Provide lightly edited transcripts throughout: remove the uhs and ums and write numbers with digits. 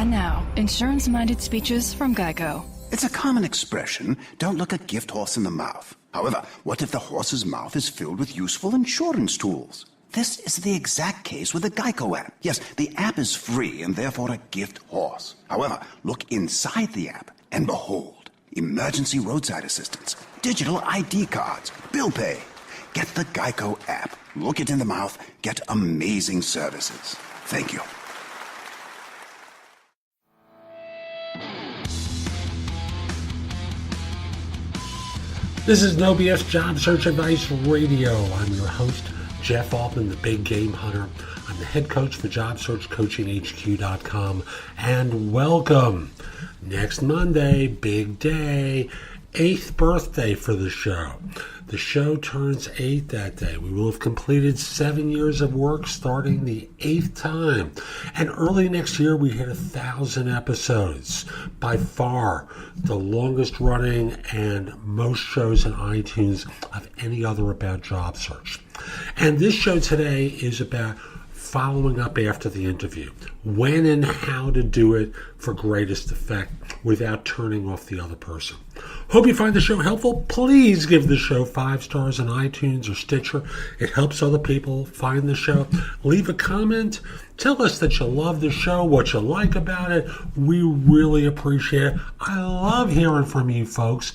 And now, insurance-minded speeches from Geico. It's a common expression, don't look a gift horse in the mouth. However, what if the horse's mouth is filled with useful insurance tools? This is the exact case with the Geico app. Yes, the app is free and therefore a gift horse. However, look inside the app and behold, emergency roadside assistance, digital ID cards, bill pay. Get the Geico app. Look it in the mouth. Get amazing services. Thank you. This is No BS Job Search Advice Radio. I'm your host, Jeff Altman, the Big Game Hunter. I'm the head coach for JobSearchCoachingHQ.com. And welcome. Next Monday, big day, 8th birthday for the show. The show turns 8 that day. We will have completed 7 years of work starting the 8th time. And early next year, we hit 1,000 episodes. By far, the longest running and most shows in iTunes of any other about job search. And this show today is about following up after the interview. When and how to do it for greatest effect without turning off the other person. Hope you find the show helpful. Please give the show 5 stars on iTunes or Stitcher. It helps other people find the show. Leave a comment. Tell us that you love the show, what you like about it. We really appreciate it. I love hearing from you folks.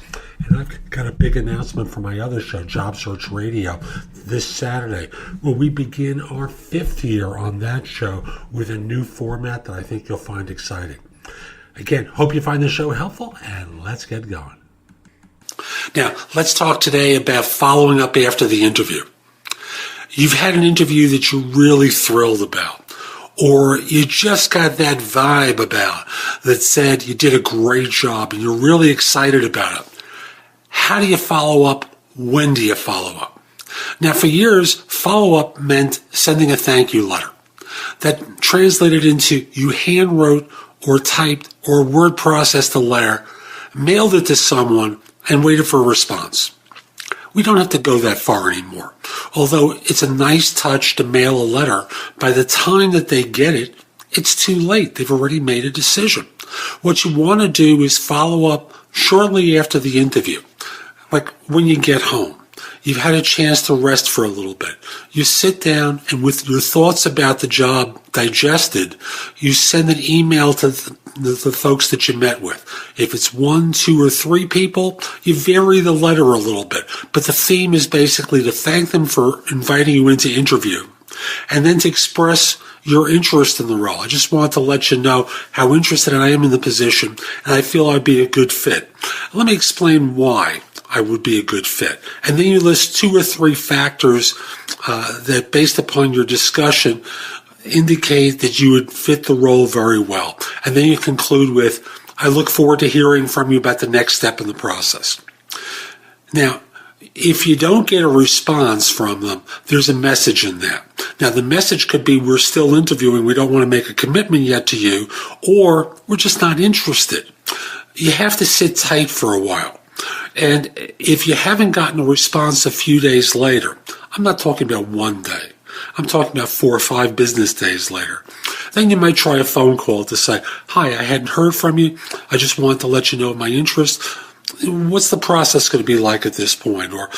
And I've got a big announcement for my other show, Job Search Radio, this Saturday, where we begin our 5th year on that show with a new format that I think you'll find exciting. Again, hope you find the show helpful, and let's get going. Now, let's talk today about following up after the interview. You've had an interview that you're really thrilled about, or you just got that vibe about that said you did a great job and you're really excited about it. How do you follow up? When do you follow up? Now, for years, follow-up meant sending a thank you letter. That translated into you hand wrote or typed or word processed a letter, mailed it to someone, and waited for a response. We don't have to go that far anymore. Although it's a nice touch to mail a letter, by the time that they get it, it's too late. They've already made a decision. What you want to do is follow up shortly after the interview. Like when you get home, you've had a chance to rest for a little bit. You sit down and with your thoughts about the job digested, you send an email to the folks that you met with. If it's 1, 2, or 3 people, you vary the letter a little bit. But the theme is basically to thank them for inviting you into interview and then to express your interest in the role. I just want to let you know how interested I am in the position and I feel I'd be a good fit. Let me explain why I would be a good fit. And then you list 2 or 3 factors that, based upon your discussion, indicate that you would fit the role very well. And then you conclude with, I look forward to hearing from you about the next step in the process. Now, if you don't get a response from them, there's a message in that. Now, the message could be, we're still interviewing, we don't want to make a commitment yet to you, or we're just not interested. You have to sit tight for a while. And if you haven't gotten a response a few days later, I'm not talking about 1 day, I'm talking about 4 or 5 business days later, then you might try a phone call to say, hi, I hadn't heard from you. I just wanted to let you know my interest. What's the process going to be like at this point? Or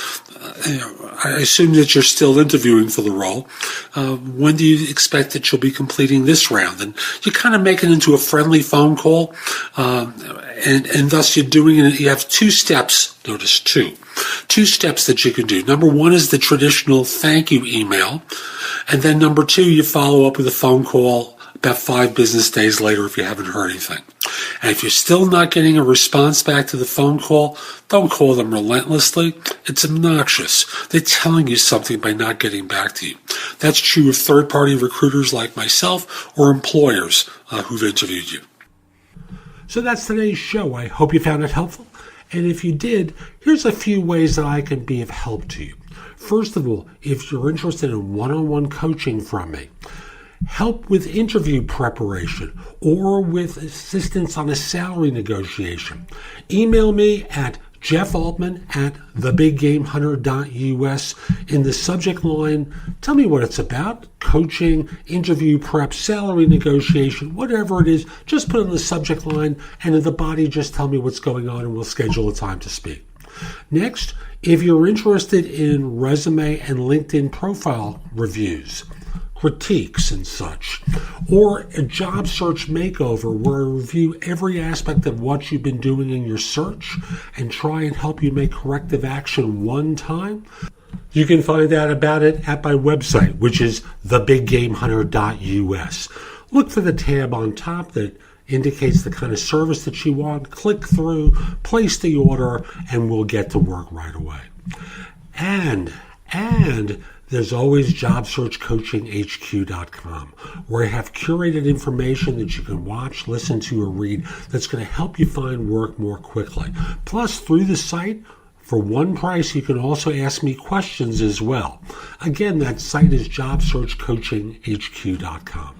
I assume that you're still interviewing for the role. When do you expect that you'll be completing this round? And you kind of make it into a friendly phone call, and thus you're doing it. You have 2 steps. Notice 2 steps that you can do. Number 1 is the traditional thank you email, and then number 2, you follow up with a phone call about 5 business days later if you haven't heard anything. And if you're still not getting a response back to the phone call, don't call them relentlessly. It's obnoxious. They're telling you something by not getting back to you. That's true of third-party recruiters like myself or employers who've interviewed you. So that's today's show. I hope you found it helpful. And if you did, here's a few ways that I can be of help to you. First of all, if you're interested in one-on-one coaching from me, help with interview preparation, or with assistance on a salary negotiation, email me at Jeff Altman at thebiggamehunter.us. In the subject line, tell me what it's about. Coaching, interview prep, salary negotiation, whatever it is, just put in the subject line, and in the body, just tell me what's going on, and we'll schedule a time to speak. Next, if you're interested in resume and LinkedIn profile reviews, critiques and such, or a job search makeover where I review every aspect of what you've been doing in your search and try and help you make corrective action one time, you can find out about it at my website, which is thebiggamehunter.us. Look for the tab on top that indicates the kind of service that you want. Click through, place the order, and we'll get to work right away. And there's always JobSearchCoachingHQ.com, where I have curated information that you can watch, listen to, or read that's going to help you find work more quickly. Plus, through the site, for one price, you can also ask me questions as well. Again, that site is JobSearchCoachingHQ.com.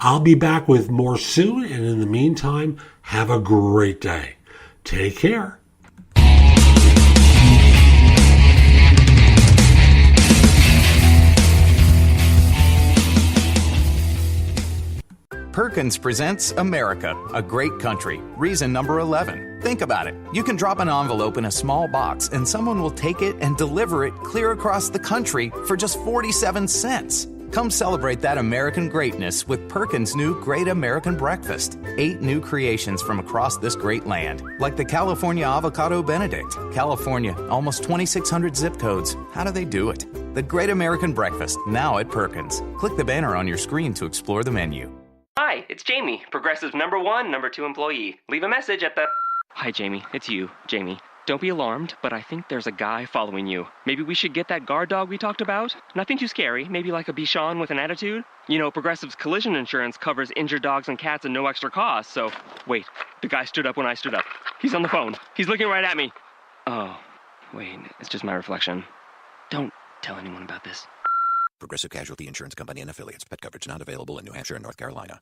I'll be back with more soon, and in the meantime, have a great day. Take care. Perkins presents America, a Great Country. Reason number 11. Think about it. You can drop an envelope in a small box and someone will take it and deliver it clear across the country for just 47 cents. Come celebrate that American greatness with Perkins' new Great American Breakfast. 8 new creations from across this great land, like the California Avocado Benedict. California, almost 2,600 zip codes. How do they do it? The Great American Breakfast, now at Perkins. Click the banner on your screen to explore the menu. Hi, it's Jamie, Progressive number 1, number 2 employee. Leave a message at the... Hi, Jamie. It's you, Jamie. Don't be alarmed, but I think there's a guy following you. Maybe we should get that guard dog we talked about? Nothing too scary. Maybe like a Bichon with an attitude? You know, Progressive's collision insurance covers injured dogs and cats at no extra cost, so... Wait, the guy stood up when I stood up. He's on the phone. He's looking right at me. Oh, wait, it's just my reflection. Don't tell anyone about this. Progressive Casualty Insurance Company and Affiliates. Pet coverage not available in New Hampshire and North Carolina.